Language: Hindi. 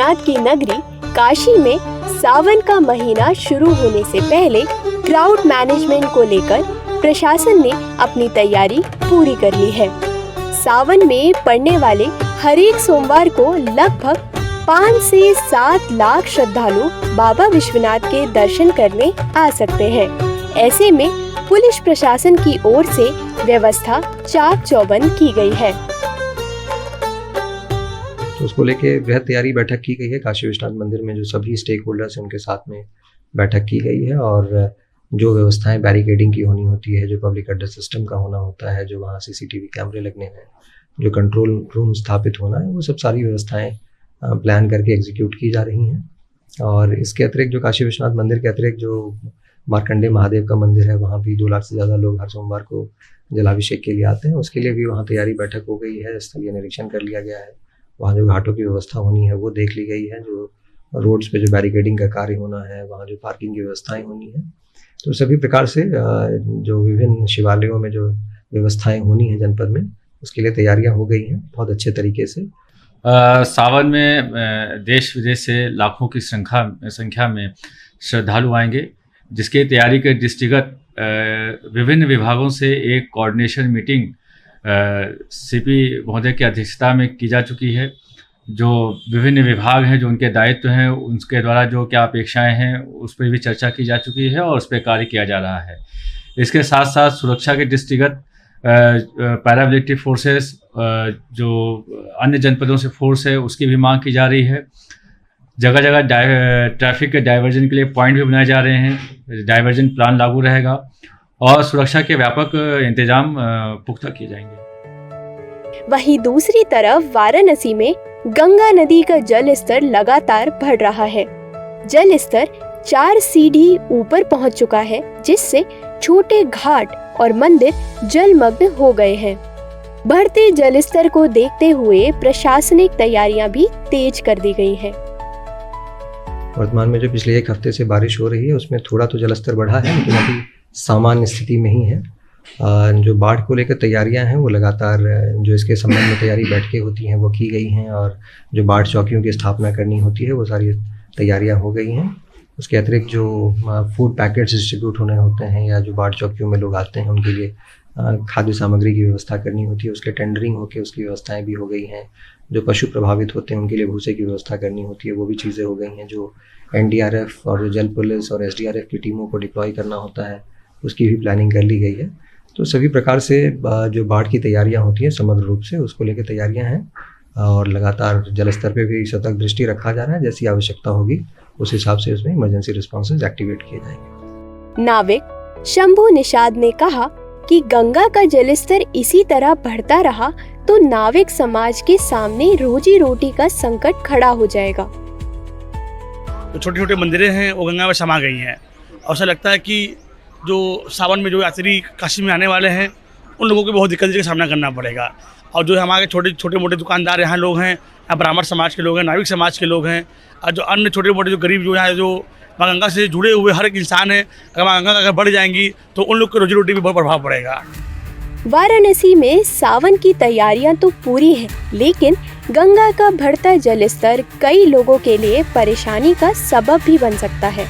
विश्वनाथ की नगरी काशी में सावन का महीना शुरू होने से पहले क्राउड मैनेजमेंट को लेकर प्रशासन ने अपनी तैयारी पूरी कर ली है। सावन में पड़ने वाले हर एक सोमवार को लगभग 5 से 7 लाख श्रद्धालु बाबा विश्वनाथ के दर्शन करने आ सकते हैं। ऐसे में पुलिस प्रशासन की ओर से व्यवस्था चाक चौबंद की गई है। तो उसको लेके बृहद तैयारी बैठक की गई है। काशी विश्वनाथ मंदिर में जो सभी स्टेक होल्डर्स हैं उनके साथ में बैठक की गई है और जो व्यवस्थाएं बैरिकेडिंग की होनी होती है, जो पब्लिक एड्रेस सिस्टम का होना होता है, जो वहाँ सीसीटीवी कैमरे लगने हैं, जो कंट्रोल रूम स्थापित होना है, वो सब सारी व्यवस्थाएं प्लान करके एग्जीक्यूट की जा रही हैं। और इसके अतिरिक्त जो काशी विश्वनाथ मंदिर के अतिरिक्त जो मार्कंडेय महादेव का मंदिर है, वहाँ भी 2 लाख से ज़्यादा लोग हर सोमवार को जलाभिषेक के लिए आते हैं। उसके लिए भी वहाँ तैयारी बैठक हो गई है, स्थलीय निरीक्षण कर लिया गया है। वहाँ जो घाटों की व्यवस्था होनी है वो देख ली गई है, जो रोड्स पे जो बैरिकेडिंग का कार्य होना है, वहाँ जो पार्किंग की व्यवस्थाएं होनी है, तो सभी प्रकार से जो विभिन्न शिवालयों में जो व्यवस्थाएं होनी है जनपद में, उसके लिए तैयारियां हो गई हैं बहुत अच्छे तरीके से। सावन में देश विदेश से लाखों की संख्या में श्रद्धालु आएंगे, जिसकी तैयारी के दृष्टिगत विभिन्न विभागों से एक कोऑर्डिनेशन मीटिंग सीपी महोदय की अध्यक्षता में की जा चुकी है। जो विभिन्न विभाग हैं, जो उनके दायित्व हैं, उनके द्वारा जो क्या अपेक्षाएं हैं, उस पर भी चर्चा की जा चुकी है और उस पर कार्य किया जा रहा है। इसके साथ साथ सुरक्षा के दृष्टिगत पैरामिलिट्री फोर्सेस, जो अन्य जनपदों से फोर्स है, उसकी भी मांग की जा रही है। जगह जगह ट्रैफिक के डाइवर्जन के लिए पॉइंट भी बनाए जा रहे हैं, डाइवर्जन प्लान लागू रहेगा और सुरक्षा के व्यापक इंतजाम पुख्ता किए जाएंगे। वहीं दूसरी तरफ वाराणसी में गंगा नदी का जल स्तर लगातार बढ़ रहा है। जल स्तर 4 सीढ़ी ऊपर पहुंच चुका है, जिससे छोटे घाट और मंदिर जलमग्न हो गए हैं। बढ़ते जल स्तर को देखते हुए प्रशासनिक तैयारियां भी तेज कर दी गई हैं। वर्तमान में जो पिछले 1 हफ्ते से बारिश हो रही है, उसमें थोड़ा तो जलस्तर बढ़ा है, लेकिन अभी सामान्य स्थिति में ही है। जो बाढ़ को लेकर तैयारियां हैं वो लगातार, जो इसके संबंध में तैयारी बैठकें होती हैं वो की गई हैं और जो बाढ़ चौकियों की स्थापना करनी होती है वो सारी तैयारियां हो गई हैं। उसके अतिरिक्त जो फूड पैकेट्स डिस्ट्रीब्यूट होने होते हैं या जो बाढ़ चौकियों में लोग आते हैं उनके लिए खाद्य सामग्री की व्यवस्था करनी होती है, उसके टेंडरिंग होकर उसकी व्यवस्थाएं भी हो गई हैं। जो पशु प्रभावित होते हैं उनके लिए भूसे की व्यवस्था करनी होती है, वो भी चीज़ें हो गई हैं। जो NDRF और जो जल पुलिस और SDRF की टीमों को डिप्लॉय करना होता है, उसकी भी प्लानिंग कर ली गई है। तो सभी प्रकार से जो बाढ़ की तैयारियां होती हैं समग्र रूप से, उसको लेकर तैयारियां हैं और लगातार जल स्तर पे भी सतर्क दृष्टि रखा जा रहा है। जैसी आवश्यकता होगी उस हिसाब से उसमें इमरजेंसी रिस्पॉन्सेज एक्टिवेट किए जाएंगे। नाविक शंभू निषाद ने कहा कि गंगा का जलस्तर इसी तरह बढ़ता रहा तो नाविक समाज के सामने रोजी रोटी का संकट खड़ा हो जाएगा। तो छोटे छोटे मंदिरें हैं वो गंगा में समा गई हैं। ऐसा लगता है कि जो सावन में जो यात्री काशी में आने वाले हैं उन लोगों को बहुत दिक्कत का सामना करना पड़ेगा। और जो हमारे छोटे मोटे दुकानदार यहाँ लोग हैं, यहाँ ब्राह्मण समाज के लोग हैं, नाविक समाज के लोग हैं, और जो अन्य छोटे मोटे जो गरीब जो यहाँ जो माँ गंगा से जुड़े हुए हर एक इंसान है, अगर माँ गंगा अगर बढ़ जाएंगी तो उन लोग की रोजी रोटी भी बहुत प्रभाव पड़ेगा। वाराणसी में सावन की तैयारियां तो पूरी हैं, लेकिन गंगा का बढ़ता जलस्तर कई लोगों के लिए परेशानी का सबब भी बन सकता है।